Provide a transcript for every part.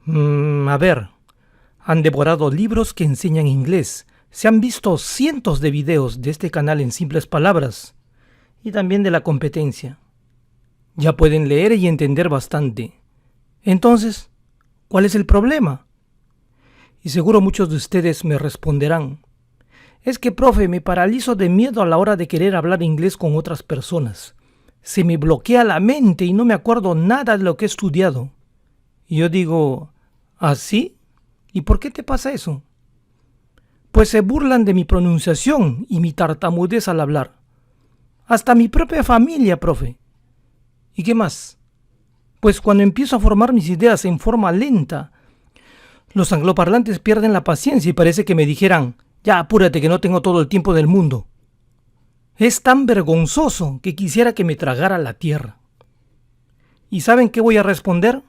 A ver, han devorado libros que enseñan inglés, se han visto cientos de videos de este canal en simples palabras y también de la competencia. Ya pueden leer y entender bastante. Entonces, ¿cuál es el problema? Y seguro muchos de ustedes me responderán, es que, profe, me paralizo de miedo a la hora de querer hablar inglés con otras personas. Se me bloquea la mente y no me acuerdo nada de lo que he estudiado. Y yo digo, ¿así? ¿Y por qué te pasa eso? Pues se burlan de mi pronunciación y mi tartamudez al hablar. Hasta mi propia familia, profe. ¿Y qué más? Pues cuando empiezo a formar mis ideas en forma lenta, los angloparlantes pierden la paciencia y parece que me dijeran, ya apúrate que no tengo todo el tiempo del mundo. Es tan vergonzoso que quisiera que me tragara la tierra. ¿Y saben qué voy a responder?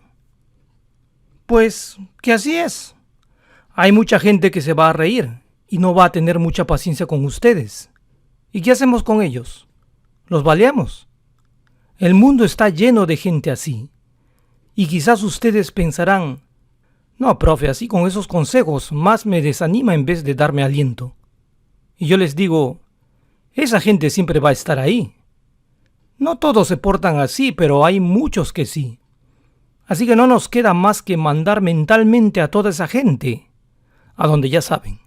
Pues que así es. Hay mucha gente que se va a reír y no va a tener mucha paciencia con ustedes. ¿Y qué hacemos con ellos? ¿Los baleamos? El mundo está lleno de gente así. Y quizás ustedes pensarán, no, profe, así con esos consejos más me desanima en vez de darme aliento. Y yo les digo, esa gente siempre va a estar ahí. No todos se portan así, pero hay muchos que sí. Así que no nos queda más que mandar mentalmente a toda esa gente, a donde ya saben.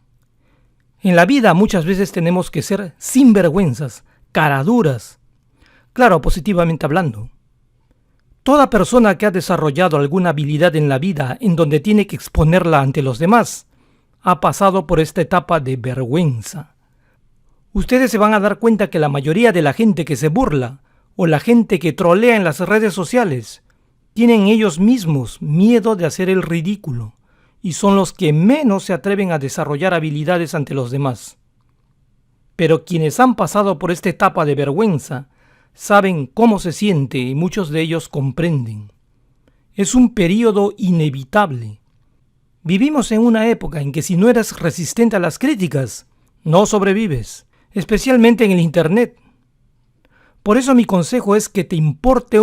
En la vida muchas veces tenemos que ser sinvergüenzas, caraduras. Claro, positivamente hablando. Toda persona que ha desarrollado alguna habilidad en la vida en donde tiene que exponerla ante los demás, ha pasado por esta etapa de vergüenza. Ustedes se van a dar cuenta que la mayoría de la gente que se burla o la gente que trolea en las redes sociales tienen ellos mismos miedo de hacer el ridículo y son los que menos se atreven a desarrollar habilidades ante los demás. Pero quienes han pasado por esta etapa de vergüenza saben cómo se siente y muchos de ellos comprenden. Es un periodo inevitable. Vivimos en una época en que si no eres resistente a las críticas, no sobrevives, especialmente en el Internet. Por eso mi consejo es que te importe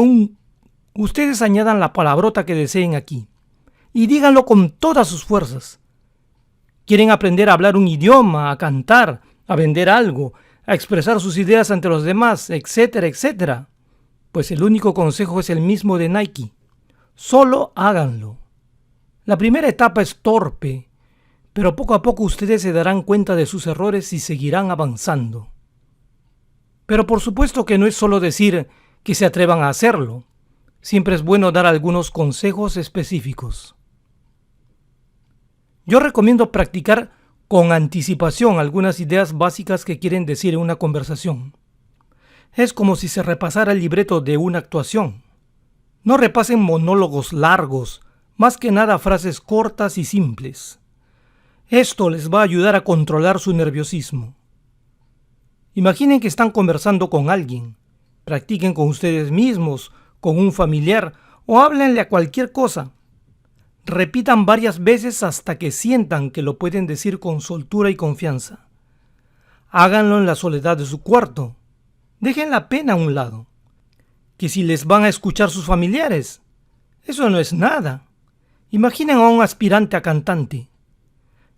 Ustedes añadan la palabrota que deseen aquí y díganlo con todas sus fuerzas. ¿Quieren aprender a hablar un idioma, a cantar, a vender algo, a expresar sus ideas ante los demás, etcétera, etcétera? Pues el único consejo es el mismo de Nike. Solo háganlo. La primera etapa es torpe, pero poco a poco ustedes se darán cuenta de sus errores y seguirán avanzando. Pero por supuesto que no es solo decir que se atrevan a hacerlo. Siempre es bueno dar algunos consejos específicos. Yo recomiendo practicar con anticipación algunas ideas básicas que quieren decir en una conversación. Es como si se repasara el libreto de una actuación. No repasen monólogos largos, más que nada frases cortas y simples. Esto les va a ayudar a controlar su nerviosismo. Imaginen que están conversando con alguien. Practiquen con ustedes mismos, con un familiar o háblenle a cualquier cosa. Repitan varias veces hasta que sientan que lo pueden decir con soltura y confianza. Háganlo en la soledad de su cuarto. Dejen la pena a un lado. Que si les van a escuchar sus familiares, eso no es nada. Imaginen a un aspirante a cantante.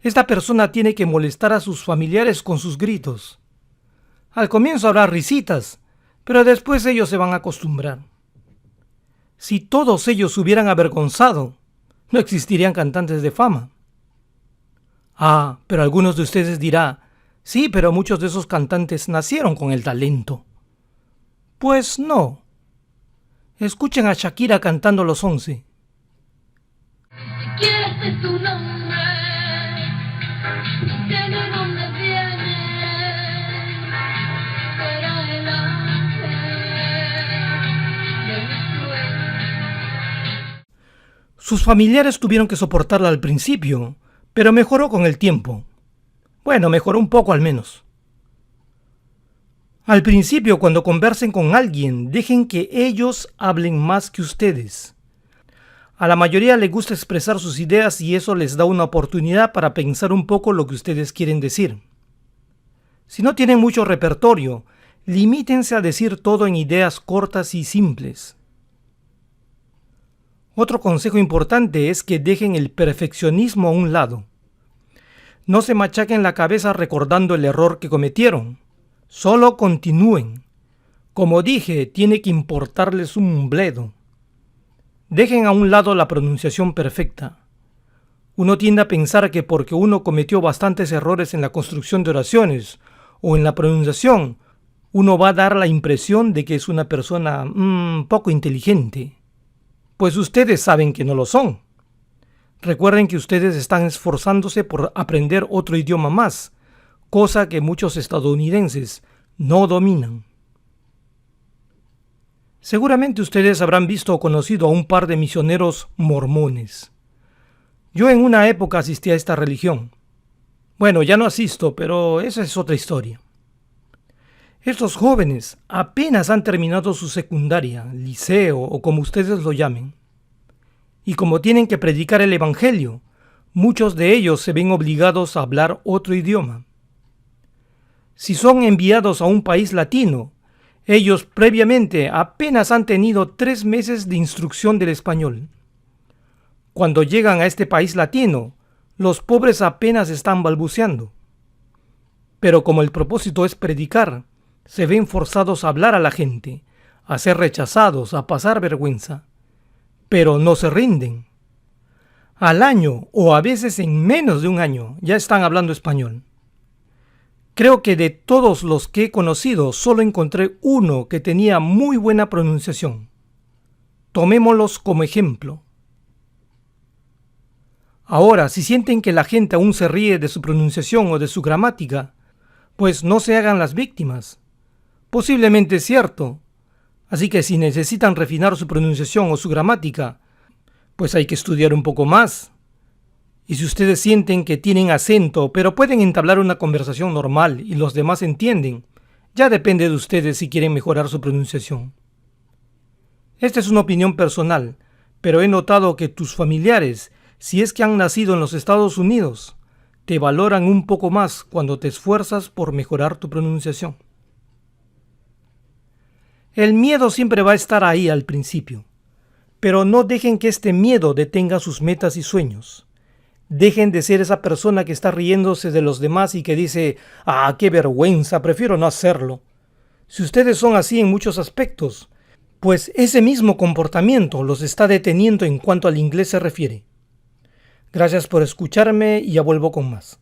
Esta persona tiene que molestar a sus familiares con sus gritos. Al comienzo habrá risitas, pero después ellos se van a acostumbrar. Si todos ellos se hubieran avergonzado, no existirían cantantes de fama. Pero algunos de ustedes dirán, sí, pero muchos de esos cantantes nacieron con el talento. Pues no. Escuchen a Shakira cantando Los 11. Si quieres es tu nombre, de dónde viene, será el ángel de mi sueño. Sus familiares tuvieron que soportarla al principio, pero mejoró con el tiempo. Bueno, mejoró un poco al menos. Al principio, cuando conversen con alguien, dejen que ellos hablen más que ustedes. A la mayoría les gusta expresar sus ideas y eso les da una oportunidad para pensar un poco lo que ustedes quieren decir. Si no tienen mucho repertorio, limítense a decir todo en ideas cortas y simples. Otro consejo importante es que dejen el perfeccionismo a un lado. No se machaquen la cabeza recordando el error que cometieron. Solo continúen. Como dije, tiene que importarles un bledo. Dejen a un lado la pronunciación perfecta. Uno tiende a pensar que porque uno cometió bastantes errores en la construcción de oraciones o en la pronunciación, uno va a dar la impresión de que es una persona poco inteligente. Pues ustedes saben que no lo son. Recuerden que ustedes están esforzándose por aprender otro idioma más, cosa que muchos estadounidenses no dominan. Seguramente ustedes habrán visto o conocido a un par de misioneros mormones. Yo en una época asistí a esta religión. Bueno, ya no asisto, pero esa es otra historia. Estos jóvenes apenas han terminado su secundaria, liceo o como ustedes lo llamen. Y como tienen que predicar el evangelio, muchos de ellos se ven obligados a hablar otro idioma. Si son enviados a un país latino, ellos previamente apenas han tenido 3 meses de instrucción del español. Cuando llegan a este país latino, los pobres apenas están balbuceando. Pero como el propósito es predicar, se ven forzados a hablar a la gente, a ser rechazados, a pasar vergüenza. Pero no se rinden. Al año, o a veces en menos de un año, ya están hablando español. Creo que de todos los que he conocido, solo encontré uno que tenía muy buena pronunciación. Tomémoslos como ejemplo. Ahora, si sienten que la gente aún se ríe de su pronunciación o de su gramática, pues no se hagan las víctimas. Posiblemente es cierto. Así que si necesitan refinar su pronunciación o su gramática, pues hay que estudiar un poco más. Y si ustedes sienten que tienen acento, pero pueden entablar una conversación normal y los demás entienden, ya depende de ustedes si quieren mejorar su pronunciación. Esta es una opinión personal, pero he notado que tus familiares, si es que han nacido en los Estados Unidos, te valoran un poco más cuando te esfuerzas por mejorar tu pronunciación. El miedo siempre va a estar ahí al principio, pero no dejen que este miedo detenga sus metas y sueños. Dejen de ser esa persona que está riéndose de los demás y que dice, qué vergüenza, prefiero no hacerlo. Si ustedes son así en muchos aspectos, pues ese mismo comportamiento los está deteniendo en cuanto al inglés se refiere. Gracias por escucharme y ya vuelvo con más.